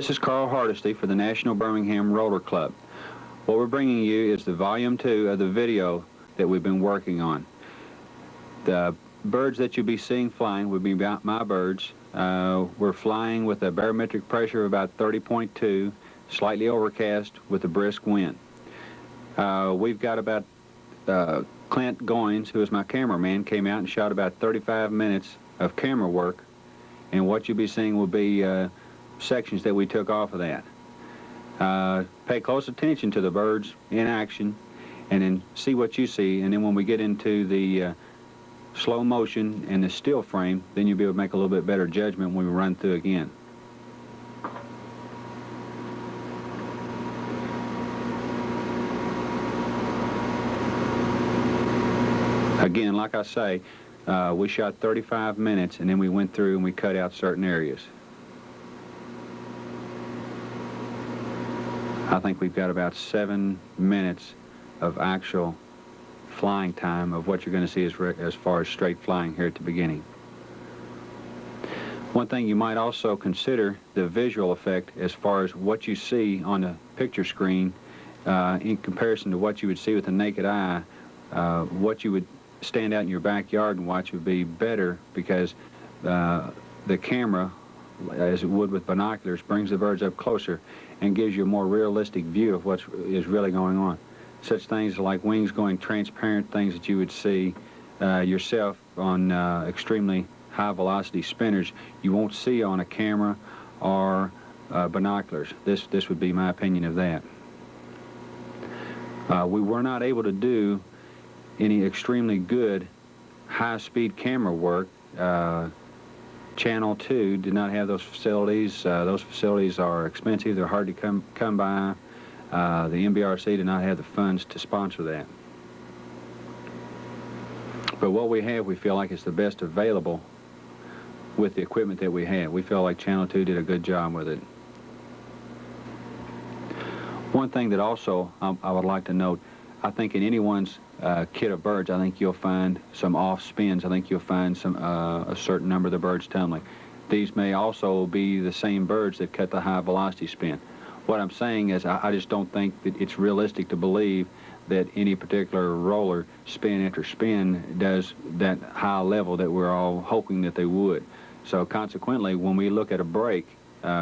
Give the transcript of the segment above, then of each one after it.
This is Carl Hardesty for the National Birmingham Roller Club. What we're bringing you is the Volume 2 of the video that we've been working on. The birds that you'll be seeing flying would be my birds. We're flying with a barometric pressure of about 30.2, slightly overcast with a brisk wind. We've got about Clint Goins, who is my cameraman, came out and shot about 35 minutes of camera work, and what you'll be seeing will be sections that we took off of that. Pay close attention to the birds in action and then see what you see, and then when we get into the slow motion and the still frame, then you'll be able to make a little bit better judgment when we run through again. Again, like I say, we shot 35 minutes and then we went through and we cut out certain areas. I think we've got about 7 minutes of actual flying time of what you're going to see as far as straight flying here at the beginning. One thing you might also consider the visual effect as far as what you see on the picture screen in comparison to what you would see with the naked eye. What you would stand out in your backyard and watch would be better because the camera, as it would with binoculars, brings the birds up closer and gives you a more realistic view of what is really going on. Such things like wings going transparent, things that you would see yourself on extremely high velocity spinners, you won't see on a camera or binoculars. This would be my opinion of that. We were not able to do any extremely good high-speed camera work. Channel 2 did not have those facilities. Those facilities are expensive. They're hard to come by. The NBRC did not have the funds to sponsor that. But what we have, we feel like it's the best available with the equipment that we have. We feel like Channel 2 did a good job with it. One thing that also I would like to note, I think in anyone's kit of birds, I think you'll find some off spins. I think you'll find some a certain number of the birds tumbling. These may also be the same birds that cut the high velocity spin. What I'm saying is I just don't think that it's realistic to believe that any particular roller, spin after spin, does that high level that we're all hoping that they would. So consequently, when we look at a break,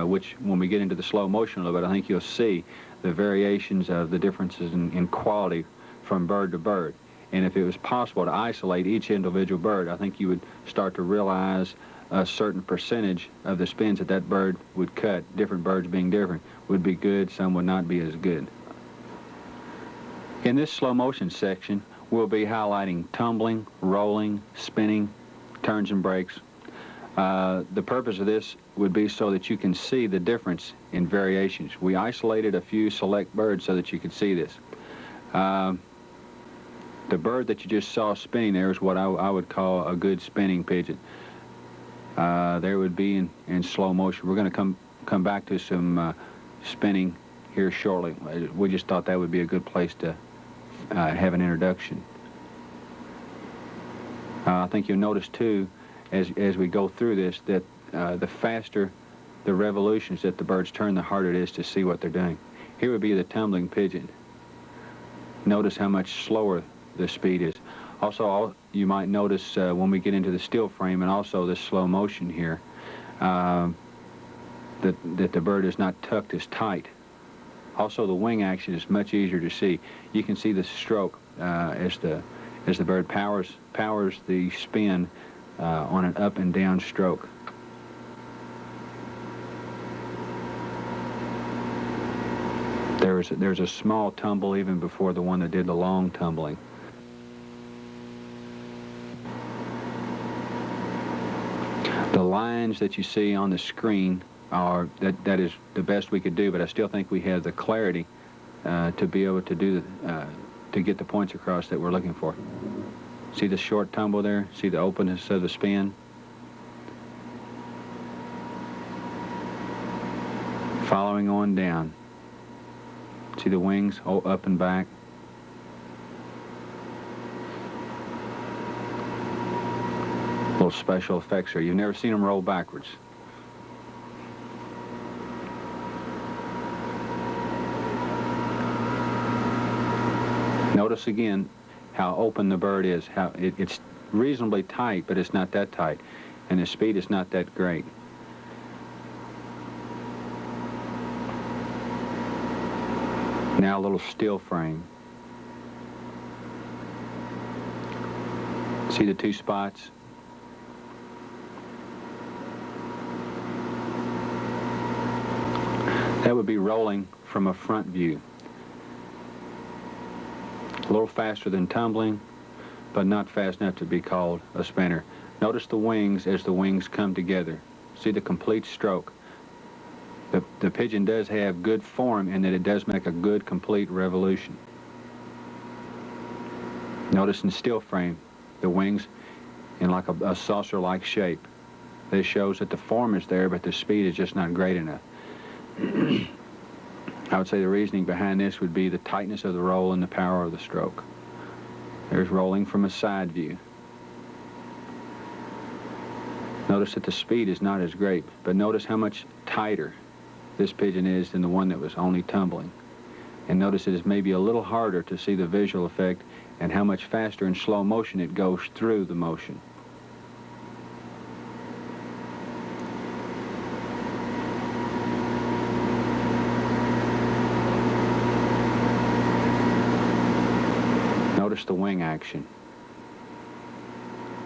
which when we get into the slow motion a little bit, I think you'll see the variations of the differences in quality from bird to bird. And if it was possible to isolate each individual bird, I think you would start to realize a certain percentage of the spins that that bird would cut, different birds being different, would be good, some would not be as good. In this slow motion section, we'll be highlighting tumbling, rolling, spinning, turns and breaks. The purpose of this would be so that you can see the difference in variations. We isolated a few select birds so that you could see this. The bird that you just saw spinning there is what I would call a good spinning pigeon. There would be in slow motion. We're going to come back to some spinning here shortly. We just thought that would be a good place to have an introduction. I think you'll notice too, as we go through this, that the faster the revolutions that the birds turn, the harder it is to see what they're doing. Here would be the tumbling pigeon. Notice how much slower the speed is. Also, you might notice when we get into the still frame and also this slow motion here, that the bird is not tucked as tight. Also, the wing action is much easier to see. You can see the stroke as the bird powers the spin on an up and down stroke. There's a small tumble even before the one that did the long tumbling. The lines that you see on the screen are that is the best we could do, but I still think we have the clarity to be able to do to get the points across that we're looking for. See the short tumble there? See the openness of the spin? Following on down. See the wings up and back? Little special effects here. You've never seen them roll backwards. Notice again how open the bird is, how it's reasonably tight, but it's not that tight, and the speed is not that great. Now a little still frame. See the two spots? That would be rolling from a front view. A little faster than tumbling, but not fast enough to be called a spinner. Notice the wings as the wings come together. See the complete stroke. The pigeon does have good form in that it does make a good complete revolution. Notice in still frame, the wings in like a saucer-like shape. This shows that the form is there, but the speed is just not great enough. I would say the reasoning behind this would be the tightness of the roll and the power of the stroke. There's rolling from a side view. Notice that the speed is not as great, but notice how much tighter this pigeon is than the one that was only tumbling. And notice it is maybe a little harder to see the visual effect and how much faster in slow motion it goes through the motion. Notice the wing action.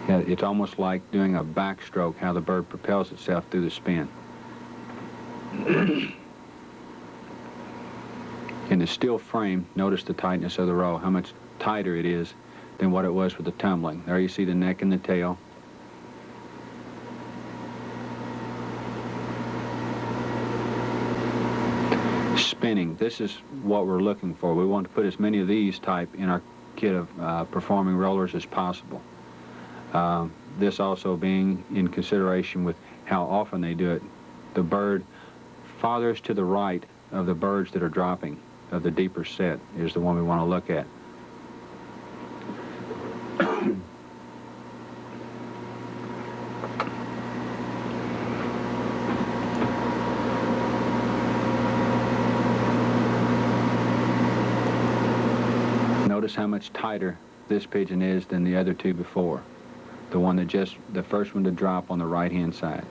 Yeah, it's almost like doing a backstroke, how the bird propels itself through the spin. In the still frame, notice the tightness of the roll, how much tighter it is than what it was with the tumbling. There you see the neck and the tail. Spinning, this is what we're looking for. We want to put as many of these type in our kit of performing rollers as possible. This also being in consideration with how often they do it. The bird farthest to the right of the birds that are dropping, of the deeper set, is the one we want to look at. Notice how much tighter this pigeon is than the other two before. The one that the first one to drop on the right-hand side.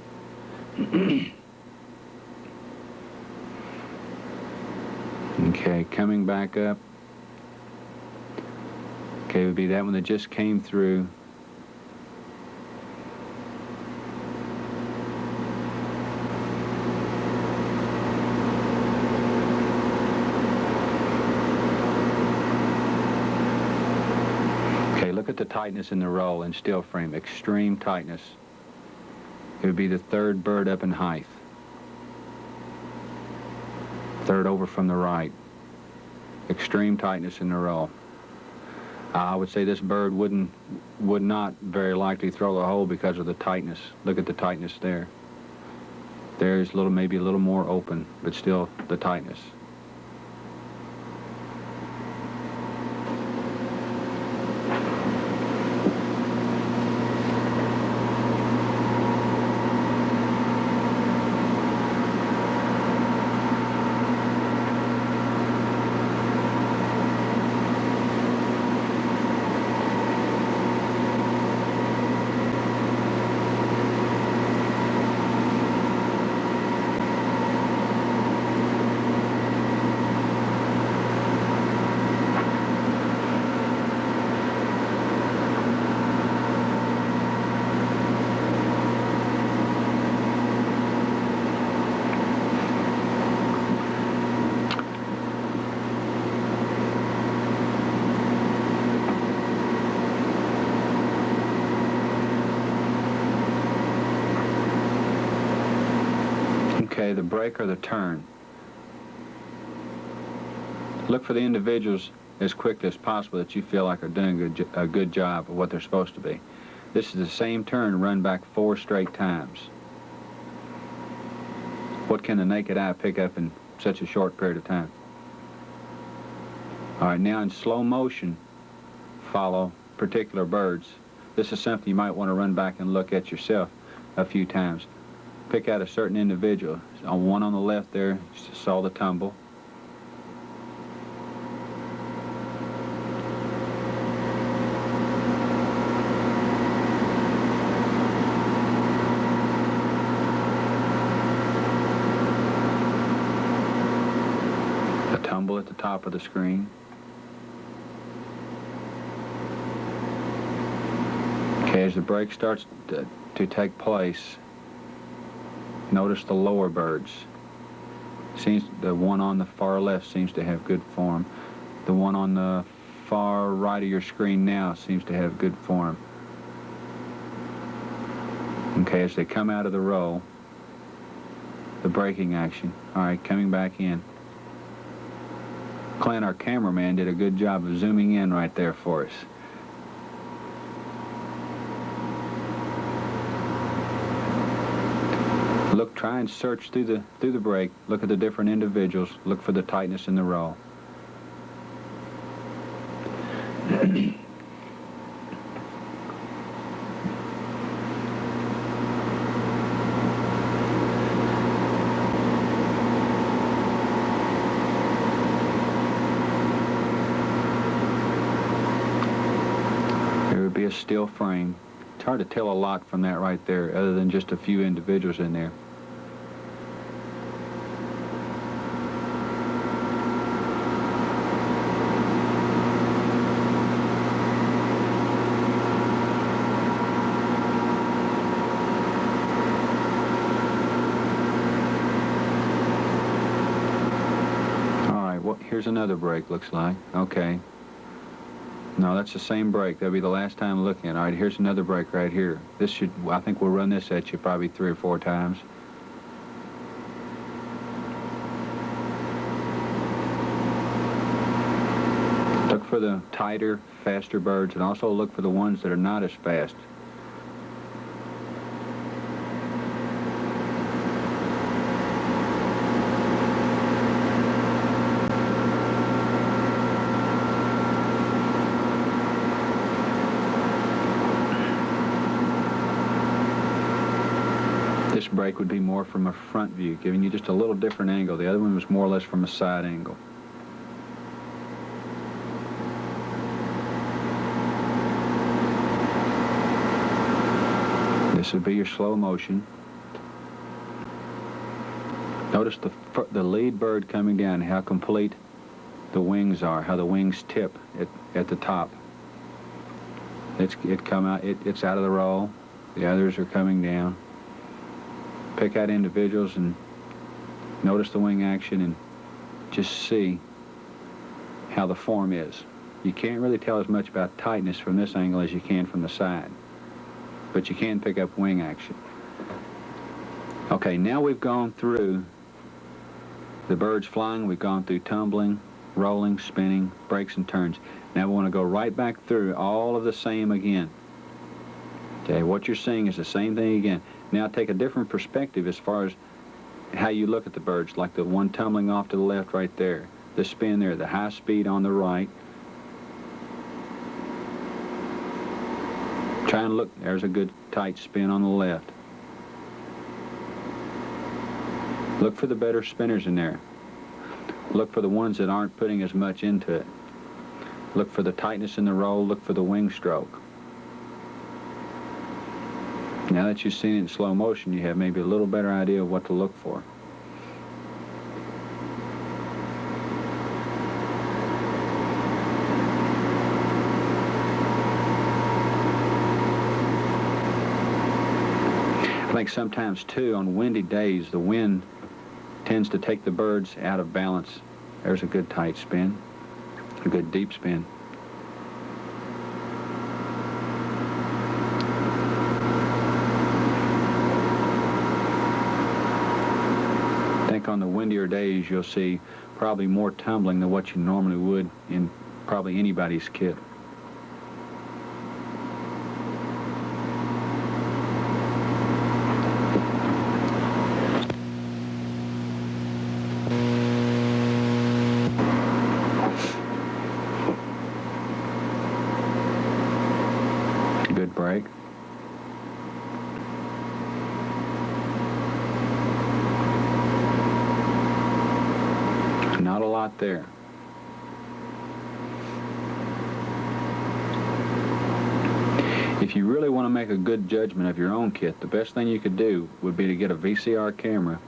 Okay, coming back up. Okay, it would be that one that just came through. Look at the tightness in the roll and still frame, extreme tightness. It would be the third bird up in height. Third over from the right. Extreme tightness in the roll. I would say this bird would not very likely throw the hole because of the tightness. Look at the tightness there. There's maybe a little more open, but still the tightness. Okay, the break or the turn. Look for the individuals as quickly as possible that you feel like are doing a good job of what they're supposed to be. This is the same turn run back 4 straight times. What can the naked eye pick up in such a short period of time? All right, now in slow motion, follow particular birds. This is something you might want to run back and look at yourself a few times. Pick out a certain individual. One on the left there, saw the tumble. tumble at the top of the screen. Okay, as the brake starts to take place, notice the lower birds. The one on the far left seems to have good form. The one on the far right of your screen now seems to have good form. Okay, as they come out of the roll, the braking action. All right, coming back in. Clint, our cameraman, did a good job of zooming in right there for us. Look, try and search through the brake. Look at the different individuals. Look for the tightness in the roll. There would be a still frame. It's hard to tell a lot from that right there, other than just a few individuals in there. Here's another brake, looks like. Okay. No, that's the same brake. That'll be the last time looking at it. All right, here's another brake right here. This should, I think we'll run this at you probably 3 or 4 times. Look for the tighter, faster birds, and also look for the ones that are not as fast. This brake would be more from a front view, giving you just a little different angle. The other one was more or less from a side angle. This would be your slow motion. Notice the lead bird coming down, how complete the wings are, how the wings tip at the top. It's out of the roll. The others are coming down. Pick out individuals and notice the wing action and just see how the form is. You can't really tell as much about tightness from this angle as you can from the side, but you can pick up wing action. Okay, now we've gone through the birds flying, we've gone through tumbling, rolling, spinning, brakes and turns. Now we want to go right back through all of the same again. Okay, what you're seeing is the same thing again. Now take a different perspective as far as how you look at the birds, like the one tumbling off to the left right there, the spin there, the high speed on the right. Try and look, there's a good tight spin on the left. Look for the better spinners in there. Look for the ones that aren't putting as much into it. Look for the tightness in the roll, look for the wing stroke. Now that you've seen it in slow motion, you have maybe a little better idea of what to look for. I think sometimes, too, on windy days, the wind tends to take the birds out of balance. There's a good tight spin, a good deep spin. On the windier days, you'll see probably more tumbling than what you normally would in probably anybody's kit. Good brake. Not a lot there. If you really want to make a good judgment of your own kit, the best thing you could do would be to get a VCR camera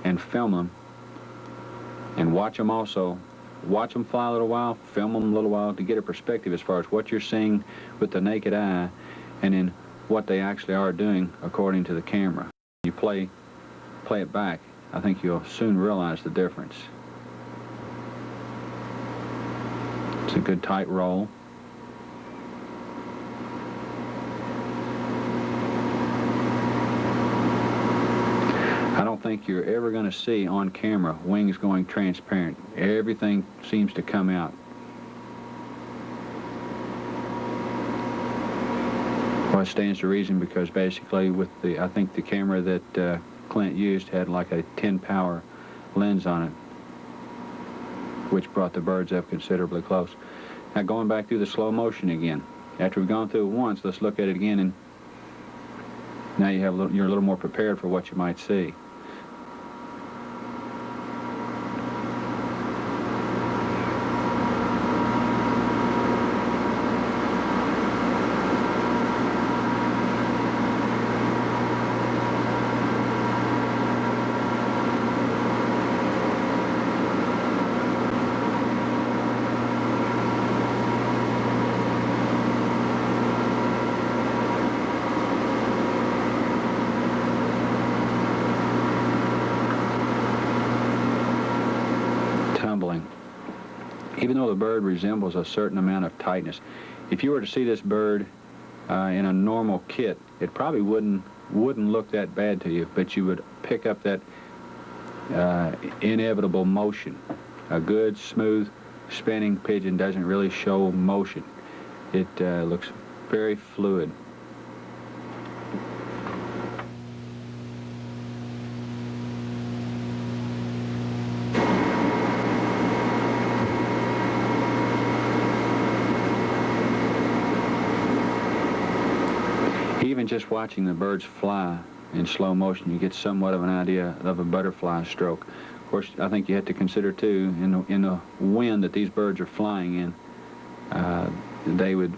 and film them and watch them also watch them fly a little while, film them a little while to get a perspective as far as what you're seeing with the naked eye and then what they actually are doing according to the camera. You play it back, I think you'll soon realize the difference. It's a good tight roll. I don't think you're ever going to see on camera wings going transparent. Everything seems to come out. Well, it stands to reason because basically with I think the camera that Clint used had like a 10 power lens on it, which brought the birds up considerably close. Now going back through the slow motion again. After we've gone through it once, let's look at it again, and now you're a little more prepared for what you might see. Tumbling. Even though the bird resembles a certain amount of tightness, if you were to see this bird in a normal kit, it probably wouldn't look that bad to you, but you would pick up that inevitable motion. A good, smooth, spinning pigeon doesn't really show motion. It looks very fluid. Even just watching the birds fly in slow motion, you get somewhat of an idea of a butterfly stroke. Of course, I think you have to consider too, in the wind that these birds are flying in, they would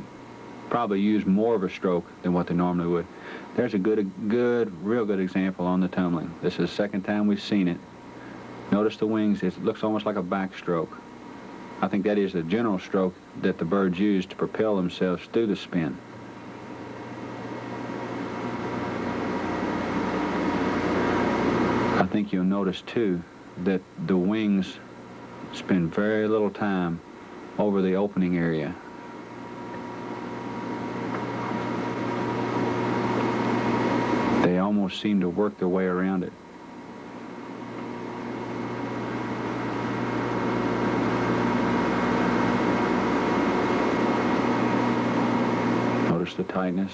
probably use more of a stroke than what they normally would. There's a real good example on the tumbling. This is the second time we've seen it. Notice the wings, it looks almost like a backstroke. I think that is the general stroke that the birds use to propel themselves through the spin. I think you'll notice too that the wings spend very little time over the opening area. They almost seem to work their way around it. Notice the tightness.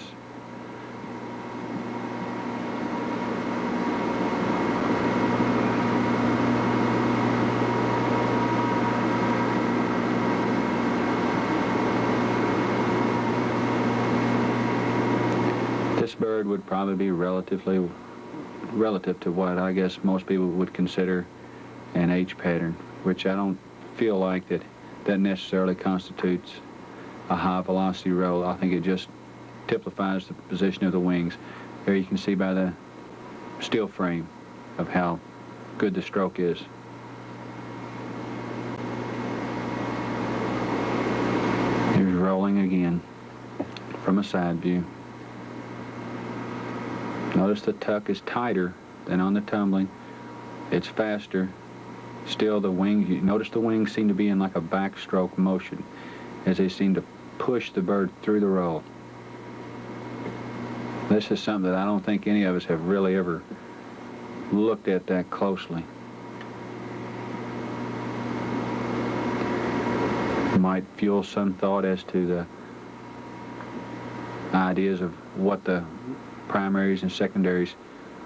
This bird would probably be relative to what I guess most people would consider an H pattern, which I don't feel like that necessarily constitutes a high velocity roll. I think it just typifies the position of the wings. There you can see by the still frame of how good the stroke is. Here's rolling again from a side view. Notice the tuck is tighter than on the tumbling. It's faster. Still the wings, you notice the wings seem to be in like a backstroke motion as they seem to push the bird through the roll. This is something that I don't think any of us have really ever looked at that closely. Might fuel some thought as to the ideas of what the primaries and secondaries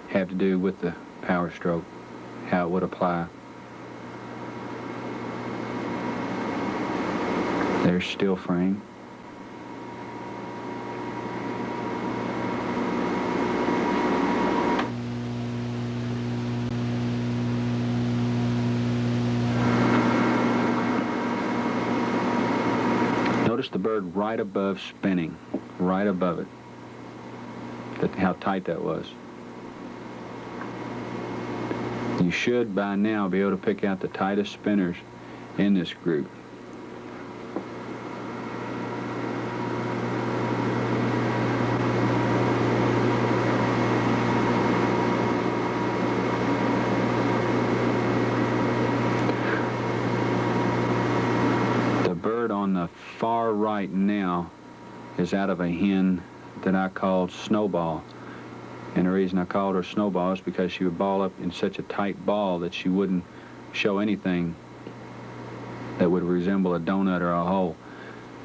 have to do with the power stroke, how it would apply. There's still frame. Notice the bird right above spinning, right above it. How tight that was. You should by now be able to pick out the tightest spinners in this group. The bird on the far right now is out of a hen that I called Snowball. And the reason I called her Snowball is because she would ball up in such a tight ball that she wouldn't show anything that would resemble a donut or a hole.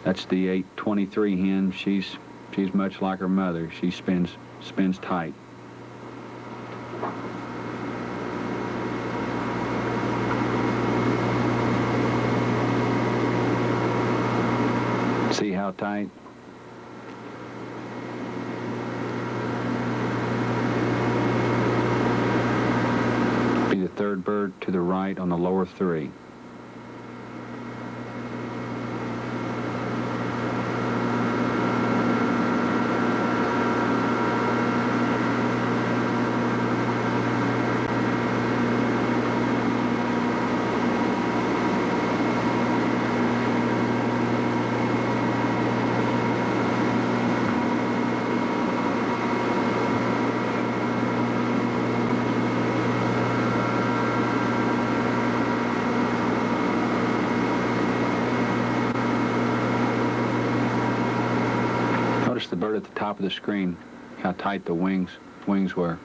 That's the 823 hen. She's much like her mother. She spins tight. See how tight? Be the third bird to the right on the lower three. Notice the bird at the top of the screen, how tight the wings were.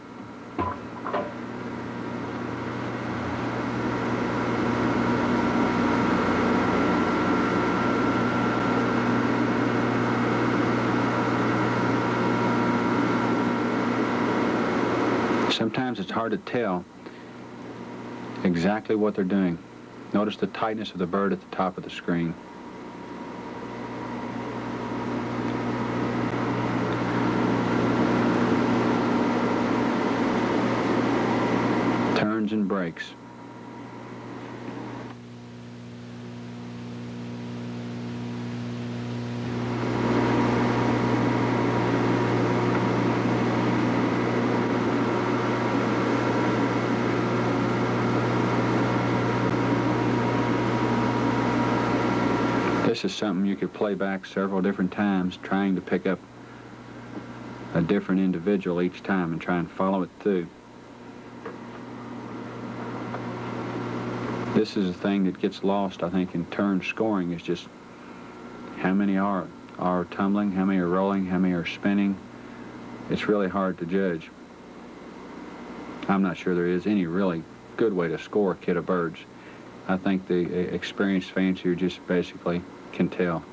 Sometimes it's hard to tell exactly what they're doing. Notice the tightness of the bird at the top of the screen. Turns and breaks. This is something you could play back several different times, trying to pick up a different individual each time and try and follow it through. This is a thing that gets lost, I think, in turn scoring, is just how many are tumbling, how many are rolling, how many are spinning. It's really hard to judge. I'm not sure there is any really good way to score a kid of birds. I think the experienced fancier just basically can tell.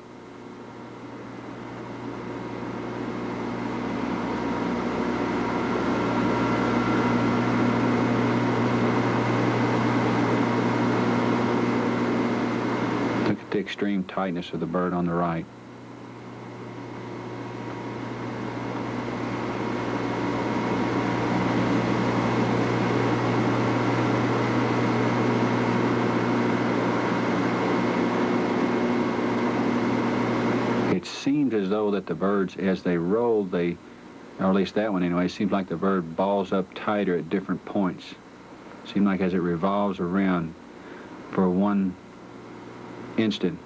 Look at the extreme tightness of the bird on the right. It seems as though that the birds, as they roll, or at least that one anyway, seems like the bird balls up tighter at different points. Seems like as it revolves around for one instant,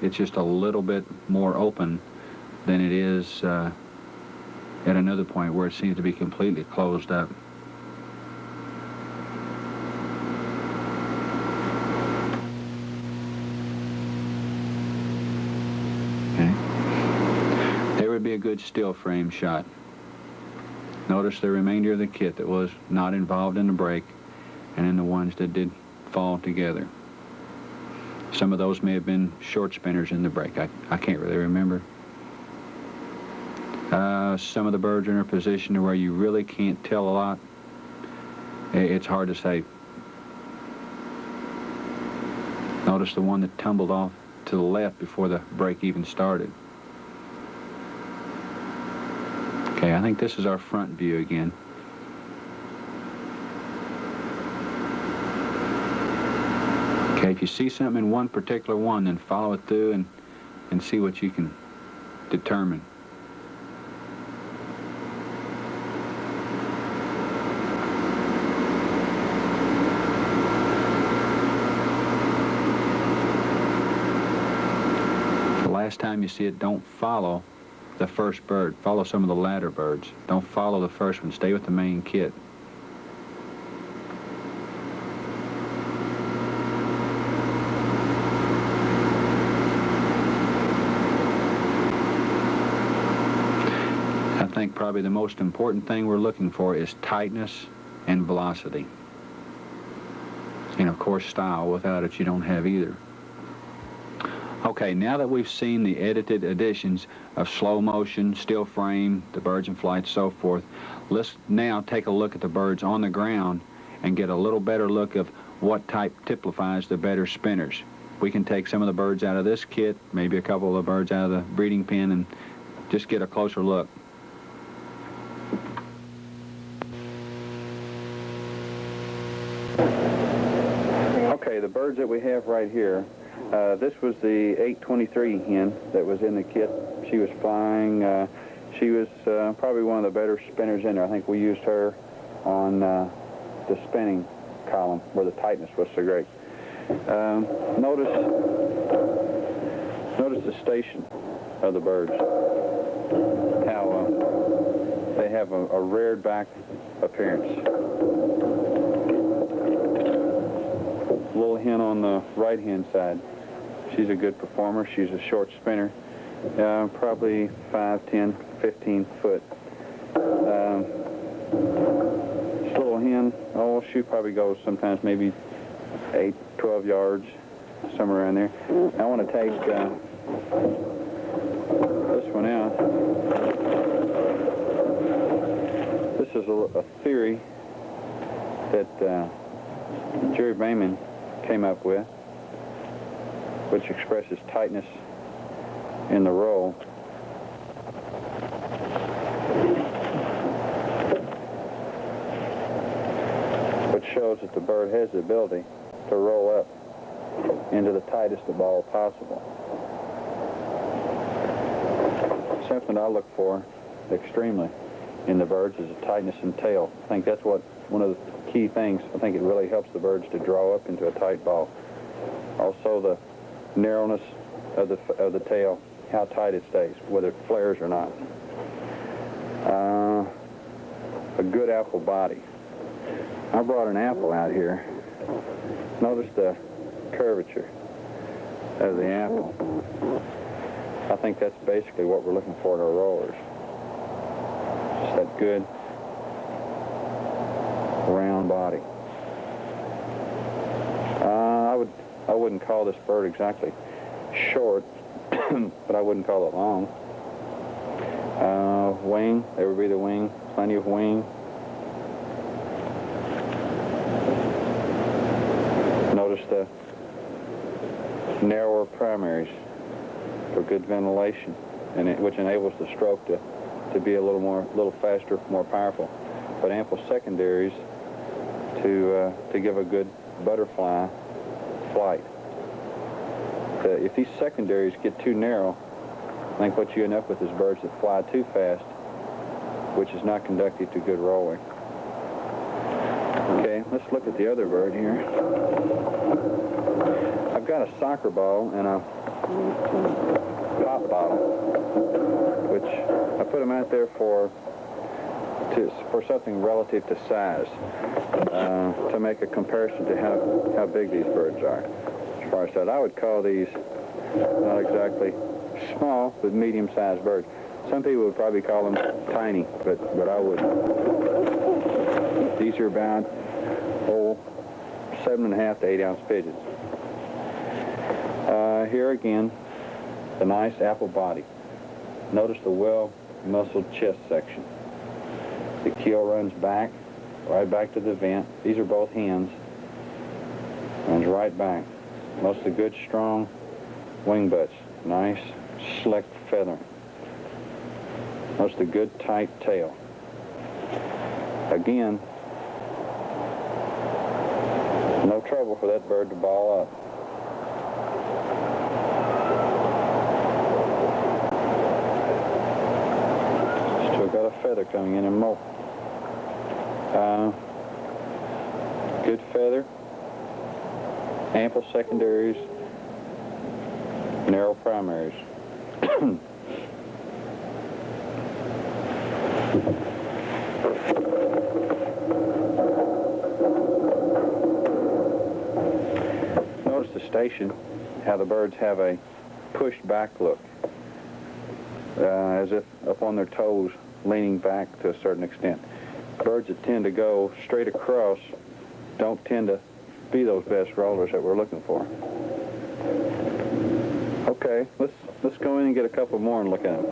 it's just a little bit more open than it is at another point where it seems to be completely closed up. Would be a good still frame shot. Notice the remainder of the kit that was not involved in the break, and then the ones that did fall together. Some of those may have been short spinners in the break. I can't really remember. Some of the birds are in a position to where you really can't tell a lot. It's hard to say. Notice the one that tumbled off to the left before the break even started. Okay, I think this is our front view again. Okay, if you see something in one particular one, then follow it through and see what you can determine. last time you see it, don't follow the first bird. Follow some of the latter birds. Don't follow the first one. Stay with the main kit. I think probably the most important thing we're looking for is tightness and velocity. And of course style. Without it you don't have either. Okay, now that we've seen the edited editions of slow motion, still frame, the birds in flight, so forth, let's now take a look at the birds on the ground and get a little better look of what type typifies the better spinners. We can take some of the birds out of this kit, maybe a couple of the birds out of the breeding pen, and just get a closer look. Okay, the birds that we have right here, this was the 823 hen that was in the kit. She was flying. She was probably one of the better spinners in there. I think we used her on the spinning column where the tightness was so great. Notice the station of the birds, how they have a reared back appearance. Little hen on the right hand side, she's a good performer. She's a short spinner, probably 5, 10, 15 foot. This little hen, oh, she probably goes sometimes maybe 8, 12 yards, somewhere around there. I want to take this one out. This is a theory that Jerry Bayman came up with, which expresses tightness in the roll. Which shows that the bird has the ability to roll up into the tightest of ball possible. Something I look for extremely in the birds is a tightness in tail. I think that's one of the key things. I think it really helps the birds to draw up into a tight ball. Also the narrowness of the tail, how tight it stays, whether it flares or not. A good apple body. I brought an apple out here. Notice the curvature of the apple. I think that's basically what we're looking for in our rollers. Just that good round body. I wouldn't call this bird exactly short, but I wouldn't call it long. Wing, there would be the wing, plenty of wing. Notice the narrower primaries for good ventilation, and which enables the stroke to be a little faster, more powerful. But ample secondaries to give a good butterfly flight. If these secondaries get too narrow, I think what you end up with is birds that fly too fast, which is not conducive to good rolling. Okay, let's look at the other bird here. I've got a soccer ball and a pop bottle, which I put them out there for something relative to size, to make a comparison to how big these birds are. As far as that, I would call these not exactly small, but medium-sized birds. Some people would probably call them tiny, but I wouldn't. These are about 7.5 to 8 ounce pigeons. Here again, the nice apple body. Notice the well-muscled chest section. The keel runs back, right back to the vent. These are both hens. Runs right back. Most of the good, strong wing butts. Nice, slick feather. Most of the good, tight tail. Again, no trouble for that bird to ball up. Still got a feather coming in and more. Good feather, ample secondaries, narrow primaries. Notice the station, how the birds have a pushed back look, as if up on their toes, leaning back to a certain extent. Birds that tend to go straight across don't tend to be those best rollers that we're looking for. Okay, let's go in and get a couple more and look at them.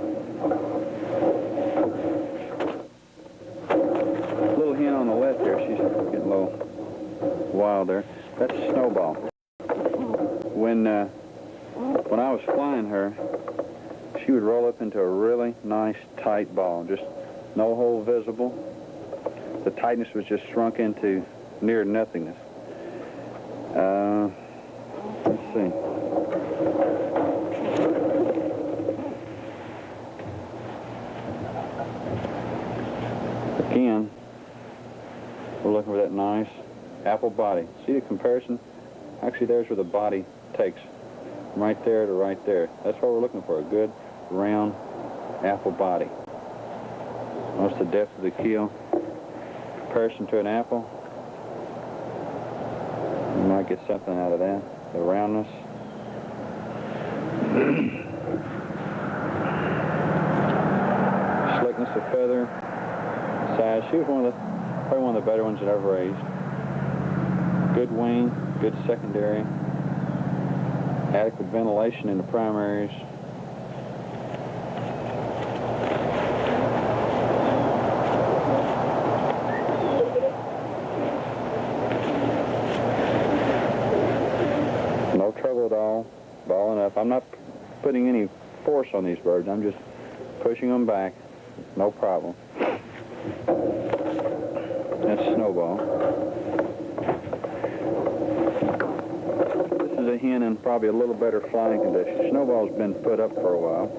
Little hen on the left there, she's getting a little wild there. That's a snowball. When I was flying her, she would roll up into a really nice tight ball, just no hole visible. The tightness was just shrunk into near nothingness. Let's see. Again, we're looking for that nice apple body. See the comparison? Actually, there's where the body takes from right there to right there. That's what we're looking for, a good, round apple body. Notice the depth of the keel. Comparison to an apple. You might get something out of that. The roundness. Slickness of feather. Size. She was probably one of the better ones that I've raised. Good wing, good secondary. Adequate ventilation in the primaries. No trouble at all, balling up. I'm not putting any force on these birds. I'm just pushing them back. No problem. That's Snowball. This is a hen in probably a little better flying condition. Snowball's been put up for a while.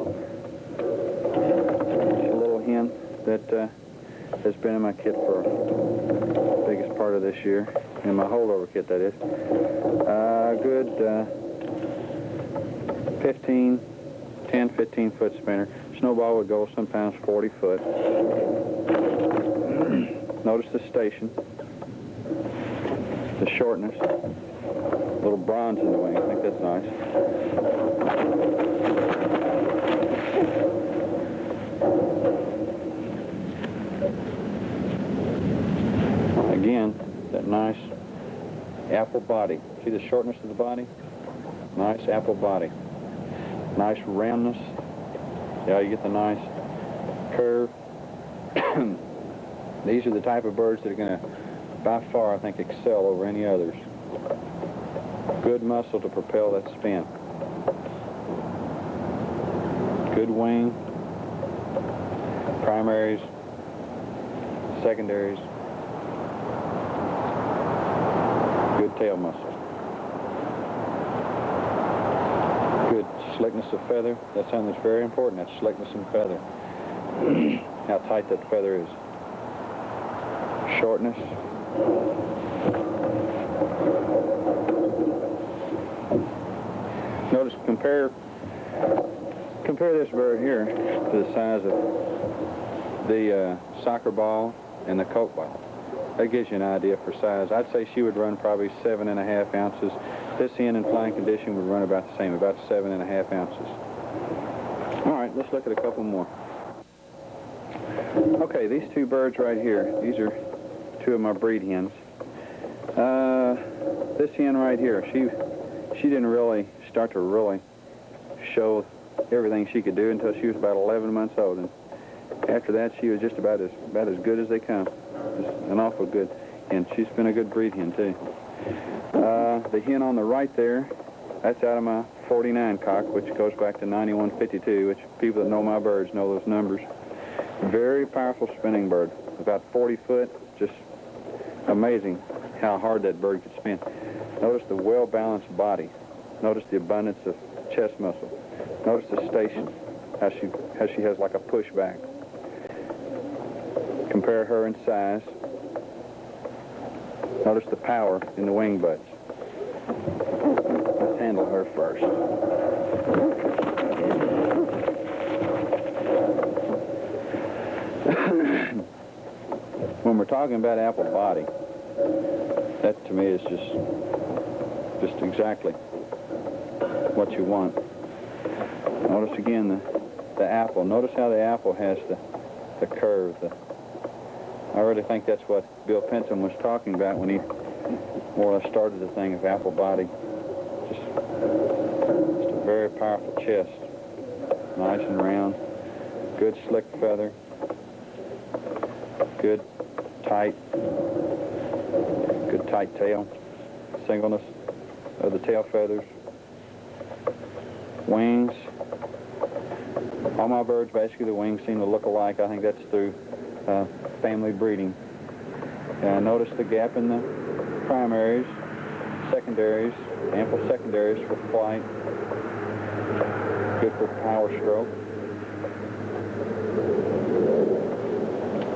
It's a little hen that has been in my kit for the biggest part of this year. In my holdover kit, that is. Good 10, 15 foot spinner. Snowball would go sometimes 40 foot. Notice the station, the shortness, a little bronze in the wing. I think that's nice. Again, that nice apple body. See the shortness of the body? Nice apple body. Nice roundness. Yeah, you get the nice curve. These are the type of birds that are going to, by far, I think, excel over any others. Good muscle to propel that spin. Good wing. Primaries. Secondaries. Good tail muscle. Good slickness of feather. That's something that's very important, that slickness and feather. How tight that feather is. Shortness. Notice, compare this bird here to the size of the soccer ball and the Coke ball. That gives you an idea for size. I'd say she would run probably 7.5 ounces. This hen in flying condition would run about the same, about 7.5 ounces. All right, let's look at a couple more. Okay, these two birds right here, these are two of my breed hens. This hen right here, she didn't really start to really show everything she could do until she was about 11 months old, and after that she was just about as good as they come. Just an awful good hen. She's been a good breed hen too. The hen on the right there, that's out of my 49 cock, which goes back to 9152, which people that know my birds know those numbers. Very powerful spinning bird, about 40 foot, just amazing how hard that bird could spin. Notice the well-balanced body. Notice the abundance of chest muscle. Notice the station, how she has like a pushback. Compare her in size. Notice the power in the wing butts. Let's handle her first. When we're talking about apple body, that to me is just exactly what you want. Notice again the apple. Notice how the apple has the curve. I really think that's what Bill Pinson was talking about when he more or less started the thing of apple body. Just a very powerful chest. Nice and round. Good slick feather. Good tight tail. Singleness of the tail feathers. Wings. All my birds, basically, the wings seem to look alike. I think that's through family breeding. Notice the gap in the primaries, secondaries, ample secondaries for flight. Good for power stroke.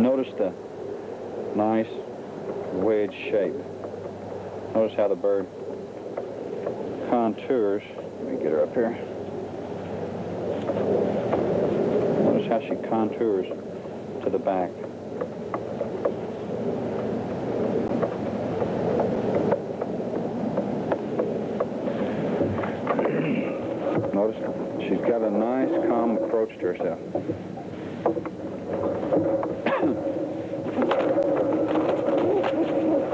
Notice the nice wedge shape. Notice how the bird contours. Let me get her up here. Notice how she contours to the back. Notice she's got a nice, calm approach to herself.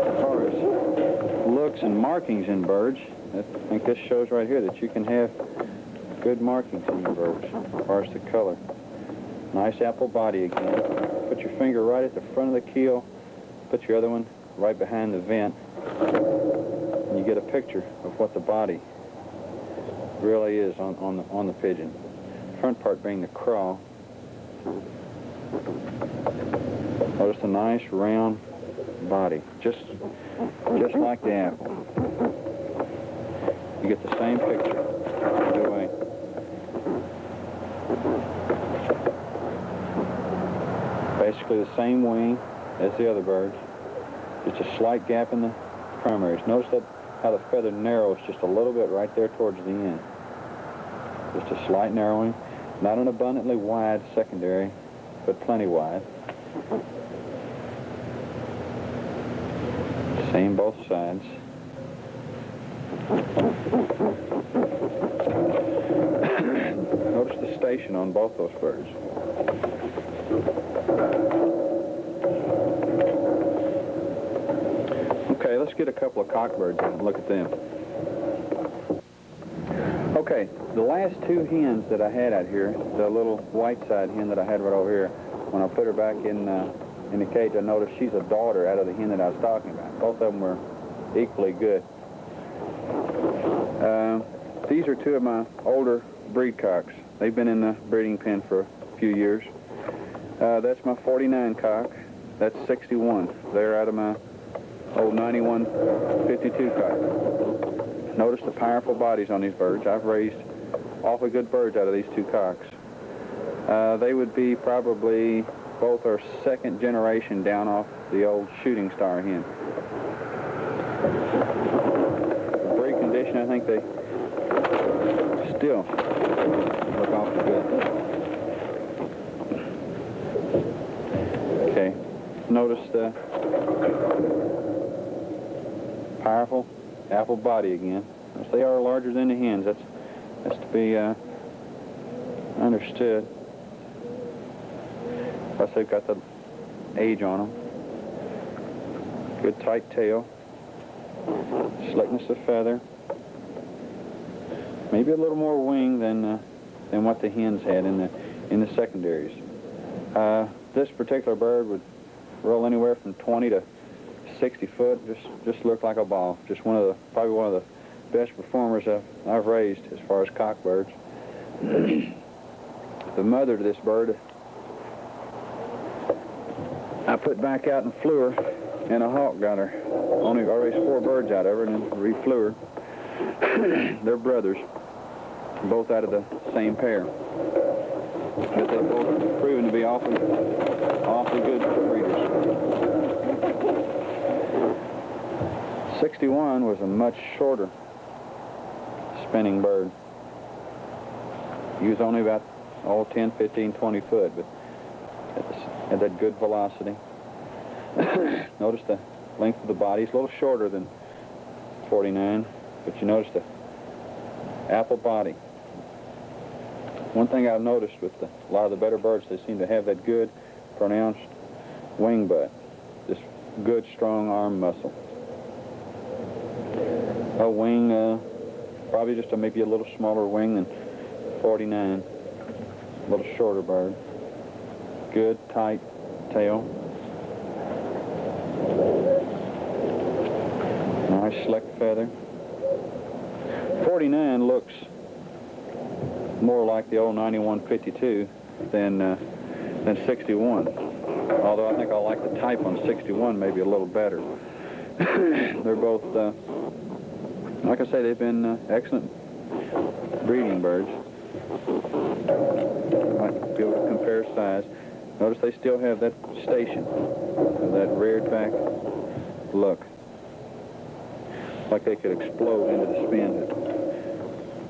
As far as looks and markings in birds, I think this shows right here that you can have good markings in your birds as far as the color. Nice apple body again. Put your finger right at the front of the keel. Put your other one right behind the vent. And you get a picture of what the body really is on the pigeon. Front part being the craw. Notice the nice round body, just like the apple. You get the same picture either way. Basically the same wing as the other birds. Just a slight gap in the primaries. Notice that how the feather narrows just a little bit right there towards the end. Just a slight narrowing. Not an abundantly wide secondary, but plenty wide. Same both sides. Notice the station on both those birds. Okay, let's get a couple of cockbirds and look at them. Okay, the last two hens that I had out here, the little white-side hen that I had right over here, when I put her back in the cage, I noticed she's a daughter out of the hen that I was talking about. Both of them were equally good. These are two of my older breed cocks. They've been in the breeding pen for a few years. That's my 49 cock. That's 61. They're out of my old 91 52 cock. Notice the powerful bodies on these birds. I've raised awfully good birds out of these two cocks. They would be probably both our second generation down off the old shooting star hen. The breed condition, I think they still look awfully good. Okay, notice the powerful apple body again. As they are larger than the hens, that's to be understood. Plus they've got the age on them. Good tight tail. Slickness of feather. Maybe a little more wing than what the hens had in the secondaries. This particular bird would roll anywhere from 20 to 60 foot. Just looked like a ball. Just probably one of the best performers I've raised as far as cockbirds. The mother to this bird, I put back out and flew her, and a hawk got her. I raised 4 birds out of her and then re-flew her. They're brothers, both out of the same pair. But they've both proven to be awfully good breeders. 61 was a much shorter spinning bird. He was only about 10, 15, 20 foot, but Had that good velocity. Notice the length of the body. It's a little shorter than 49, but you notice the apple body. One thing I've noticed with a lot of the better birds, they seem to have that good, pronounced wing butt. This good, strong arm muscle. A wing, probably just maybe a little smaller wing than 49. A little shorter bird. Good, tight tail. Nice slick feather. 49 looks more like the old 9152 than 61. Although I think I like the type on 61 maybe a little better. They're both, like I say, they've been excellent breeding birds. Might be able to compare size. Notice they still have that station, that reared back look. Like they could explode into the spin.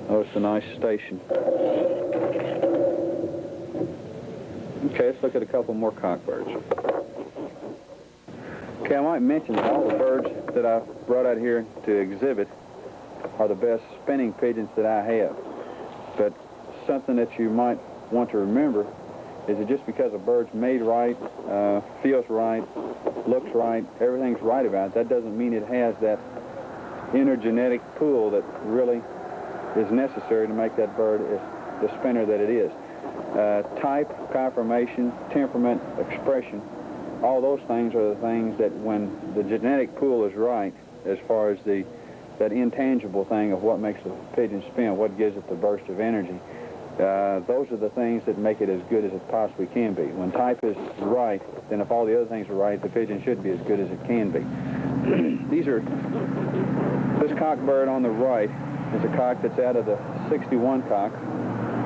Notice the nice station. Okay, let's look at a couple more cockbirds. Okay, I might mention that all the birds that I've brought out here to exhibit are the best spinning pigeons that I have. But something that you might want to remember is that just because a bird's made right, feels right, looks right, everything's right about it, that doesn't mean it has that inner genetic pool that really is necessary to make that bird the spinner that it is. Type, conformation, temperament, expression, all those things are the things that when the genetic pool is right, as far as that intangible thing of what makes a pigeon spin, what gives it the burst of energy, those are the things that make it as good as it possibly can be. When type is right, then if all the other things are right, the pigeon should be as good as it can be. This cockbird on the right is a cock that's out of the 61 cock,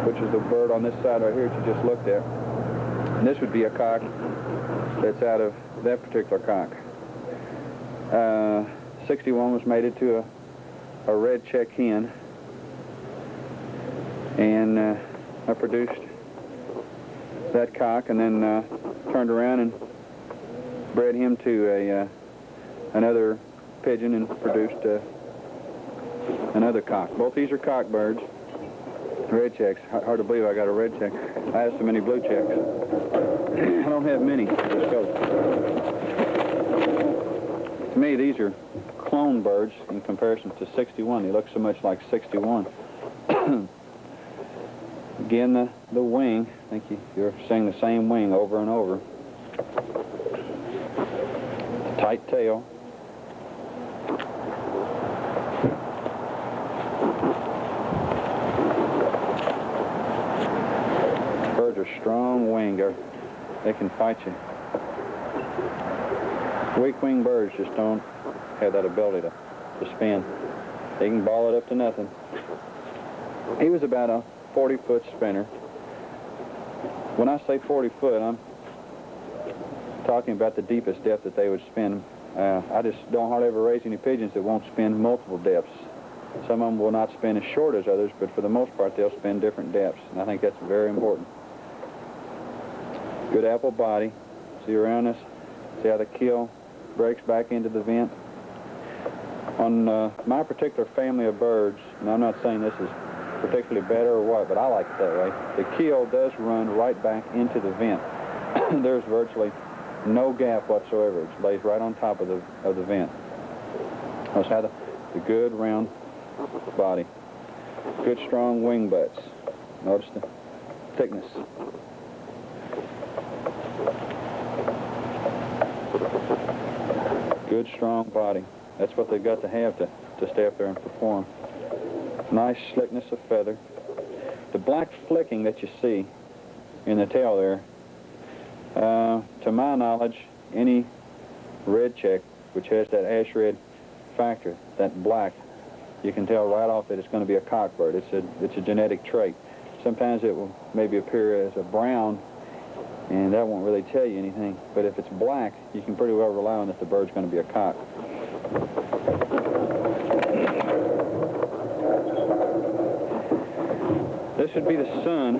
which is the bird on this side right here that you just looked at. And this would be a cock that's out of that particular cock. 61 was mated to a red check hen, and I produced that cock and then turned around and bred him to another pigeon and produced another cock. Both these are cock birds, red checks. Hard to believe I got a red check. I have so many blue checks. I don't have many. To me, these are clone birds in comparison to 61. They look so much like 61. Again, the wing. I think you're seeing the same wing over and over. Tight tail. Birds are strong winged. They can fight you. Weak-winged birds just don't have that ability to spin. They can ball it up to nothing. He was about a 40-foot spinner. When I say 40 foot, I'm talking about the deepest depth that they would spin. I just don't hardly ever raise any pigeons that won't spin multiple depths. Some of them will not spin as short as others, but for the most part, they'll spin different depths, and I think that's very important. Good apple body. See around this? See how the keel breaks back into the vent? On my particular family of birds, and I'm not saying this is particularly better or what, but I like it that way, the keel does run right back into the vent. There's virtually no gap whatsoever. It lays right on top of the vent. Notice how the good round body. Good strong wing butts. Notice the thickness. Good strong body. That's what they've got to have to stay up there and perform. Nice slickness of feather. The black flicking that you see in the tail there, to my knowledge, any red check which has that ash red factor, that black, you can tell right off that it's going to be a cockbird. It's a genetic trait. Sometimes it will maybe appear as a brown, and that won't really tell you anything. But if it's black, you can pretty well rely on that the bird's going to be a cock. This would be the son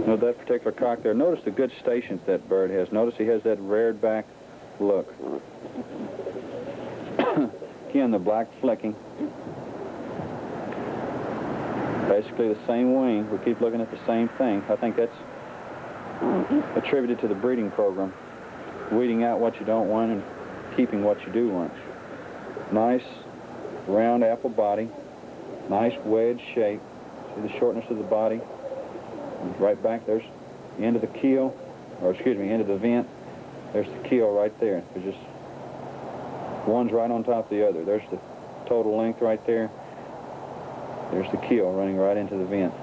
Now that particular cock there, notice the good stations that bird has. Notice he has that reared back look. Again, the black flecking. Basically the same wing. We keep looking at the same thing. I think that's attributed to the breeding program. Weeding out what you don't want and keeping what you do want. Nice round apple body. Nice wedge shape. See the shortness of the body? Right back, there's the end of the keel, or excuse me, end of the vent. There's the keel right there. There's just one's right on top of the other. There's the total length right there. There's the keel running right into the vent.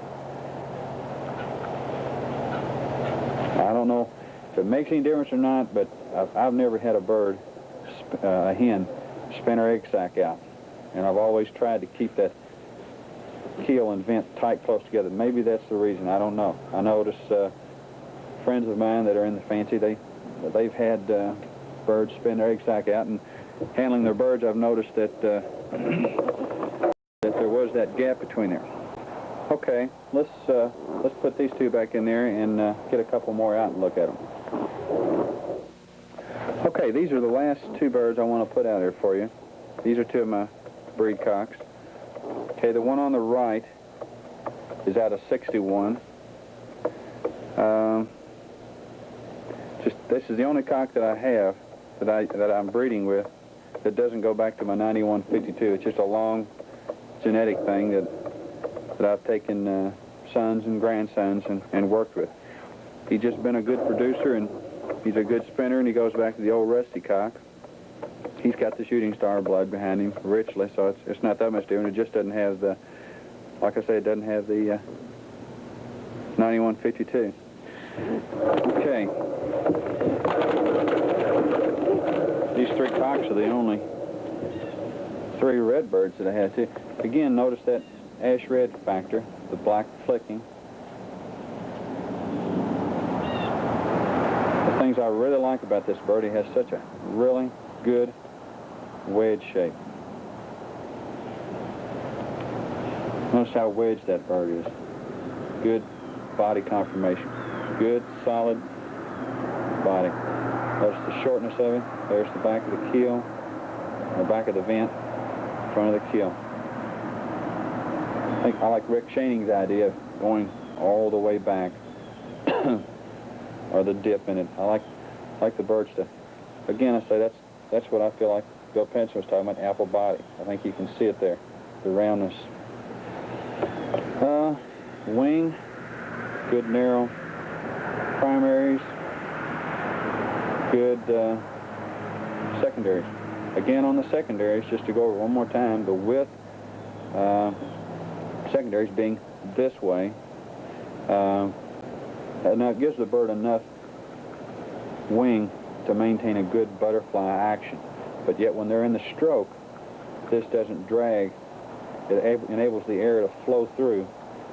I don't know if it makes any difference or not, but I've never had a bird, a hen, spin her egg sac out. And I've always tried to keep that keel and vent tight close together. Maybe that's the reason. I don't know. I notice friends of mine that are in the fancy, they've had birds spin their egg sac out, and handling their birds, I've noticed that that there was that gap between there. Okay, let's put these two back in there and get a couple more out and look at them. Okay, these are the last two birds I want to put out here for you. These are two of my breed cocks. Okay, the one on the right is out of 61. This is the only cock that I have that I'm breeding with that doesn't go back to my 9152. It's just a long genetic thing that I've taken sons and grandsons and worked with. He's just been a good producer, and he's a good spinner, and he goes back to the old rusty cock. He's got the shooting star blood behind him richly, so it's not that much different. It just doesn't have the, like I say, it doesn't have the 9152. Okay. These three cocks are the only three red birds that I have too. Again, notice that ash red factor, the black flicking. The things I really like about this bird, he has such a really good wedge shape. Notice how wedged that bird is. Good body conformation. Good, solid body. Notice the shortness of it. There's the back of the keel, the back of the vent, front of the keel. I like Rick Shaning's idea of going all the way back, or the dip in it. I like the birds to, again, I say that's what I feel like Bill Penson was talking about, apple body. I think you can see it there, the roundness. Wing, good narrow primaries, good secondaries. Again, on the secondaries, just to go over one more time, the width, secondaries being this way, now it gives the bird enough wing to maintain a good butterfly action. But yet when they're in the stroke, this doesn't drag. It enables the air to flow through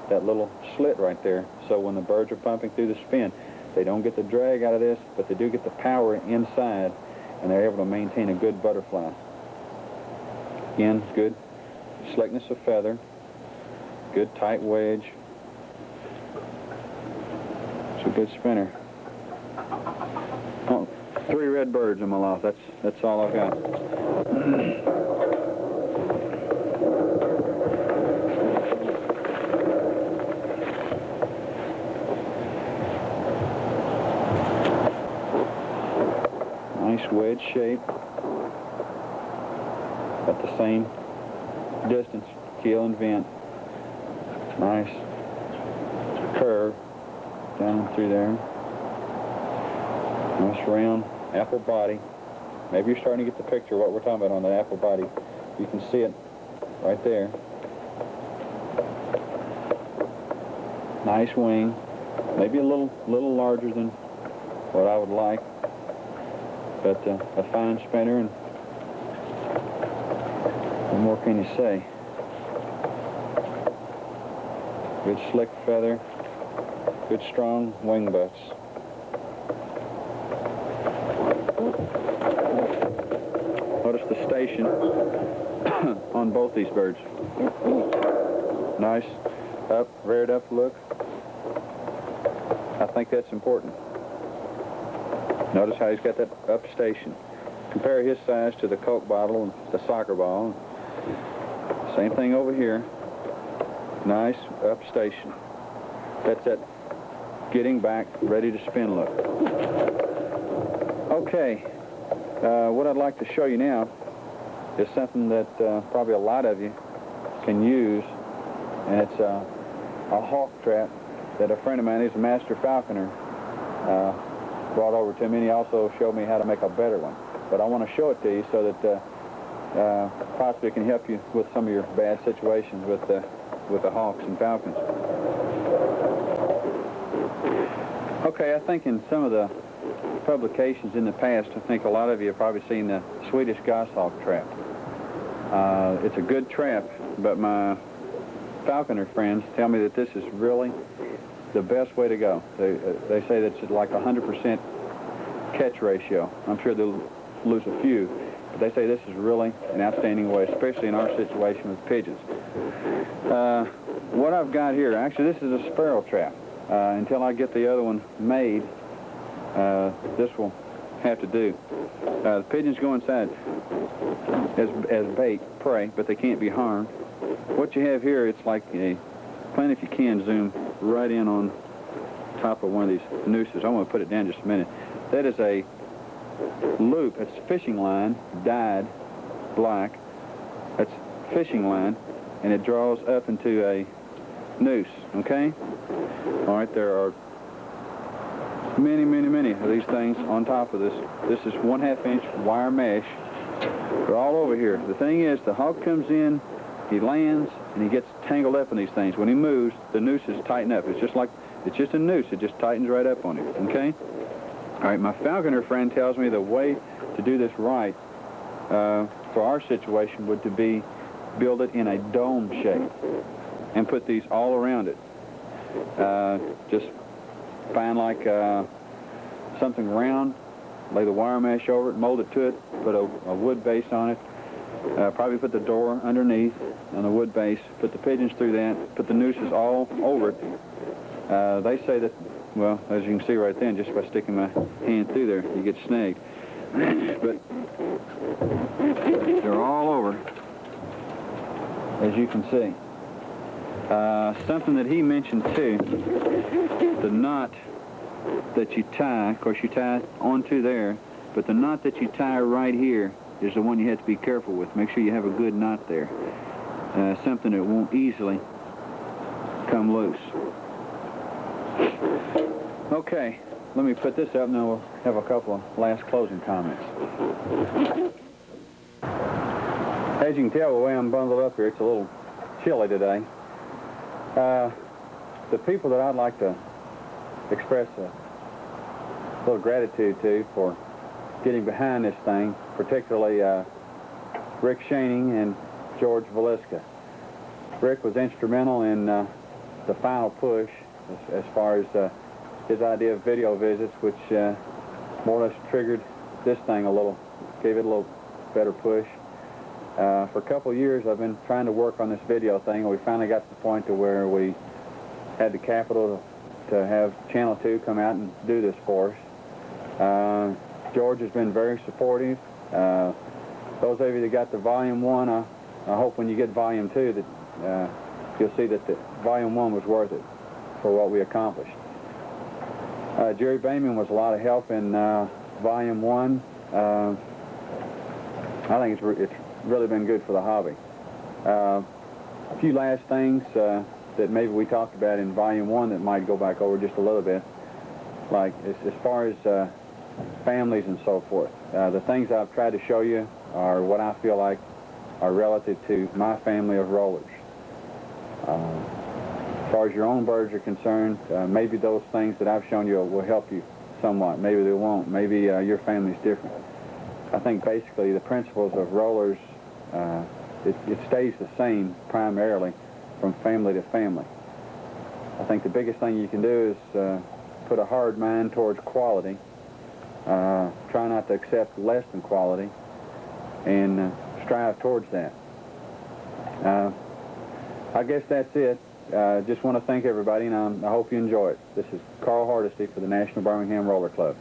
that little slit right there. So when the birds are pumping through the spin, they don't get the drag out of this, but they do get the power inside, and they're able to maintain a good butterfly. Again, good slickness of feather, good tight wedge. It's a good spinner. Oh, 3 red birds in my loft. That's all I've got. Nice wedge shape. At the same distance, keel and vent. Nice curve down through there. Nice round apple body. Maybe you're starting to get the picture of what we're talking about on the apple body. You can see it right there. Nice wing. Maybe a little larger than what I would like, but a fine spinner, and what more can you say? Good slick feather, good strong wing butts. Notice the station on both these birds. Nice up, reared up look. think that's important. Notice how he's got that up station. Compare his size to the Coke bottle and the soccer ball. Same thing over here. Nice up station. That's that getting back, ready to spin look. Okay, what I'd like to show you now is something that probably a lot of you can use, and it's a hawk trap that a friend of mine, he's a master falconer, brought over to me, and he also showed me how to make a better one. But I want to show it to you so that possibly it can help you with some of your bad situations with the hawks and falcons. Okay, I think in some of the publications in the past, I think a lot of you have probably seen the Swedish goshawk trap. It's a good trap, but my falconer friends tell me that this is really the best way to go. They say that it's like 100% catch ratio. I'm sure they'll lose a few, but they say this is really an outstanding way, especially in our situation with pigeons. What I've got here, actually this is a sparrow trap. Until I get the other one made, this will have to do. The pigeons go inside as bait, prey, but they can't be harmed. What you have here, it's like a, plan if you can zoom right in on top of one of these nooses. I'm going to put it down just a minute. That is a loop. It's fishing line, dyed black. That's fishing line, and it draws up into a noose, okay? All right, there are many of these things on top of this. This is 1/2 inch wire mesh. They're all over here. The thing is, the hawk comes in, he lands, and he gets tangled up in these things. When he moves, the nooses tighten up. It's just a noose. It just tightens right up on him, okay? All right, my falconer friend tells me the way to do this right for our situation would to be build it in a dome shape and put these all around it. Just find like something round, lay the wire mesh over it, mold it to it, put a wood base on it, probably put the door underneath on the wood base, put the pigeons through that, put the nooses all over it. They say that, well, as you can see right then, just by sticking my hand through there, you get snagged. But they're all over, as you can see. Something that he mentioned too, the knot that you tie, of course you tie onto there, but the knot that you tie right here is the one you have to be careful with. Make sure you have a good knot there. Something that won't easily come loose. Okay, let me put this up and then we'll have a couple of last closing comments. As you can tell, the way I'm bundled up here, it's a little chilly today. The people that I'd like to express a little gratitude to for getting behind this thing, particularly Rick Shaning and George Valiska. Rick was instrumental in the final push as far as his idea of video visits, which more or less triggered this thing a little, gave it a little better push. For a couple of years, I've been trying to work on this video thing, and we finally got to the point to where we had the capital to have Channel 2 come out and do this for us. George has been very supportive. Those of you that got the Volume 1, I hope when you get Volume 2 that you'll see that the Volume 1 was worth it for what we accomplished. Jerry Bayman was a lot of help in Volume 1. I think it's really been good for the hobby. A few last things that maybe we talked about in Volume 1 that might go back over just a little bit, like as far as families and so forth. The things I've tried to show you are what I feel like are relative to my family of rollers. As far as your own birds are concerned, maybe those things that I've shown you will help you somewhat. Maybe they won't. Maybe your family's different. I think basically the principles of rollers, it stays the same primarily from family to family. I think the biggest thing you can do is put a hard mind towards quality, try not to accept less than quality, and strive towards that. I guess that's it. just want to thank everybody, and I hope you enjoy it. This is Carl Hardesty for the National Birmingham Roller Club.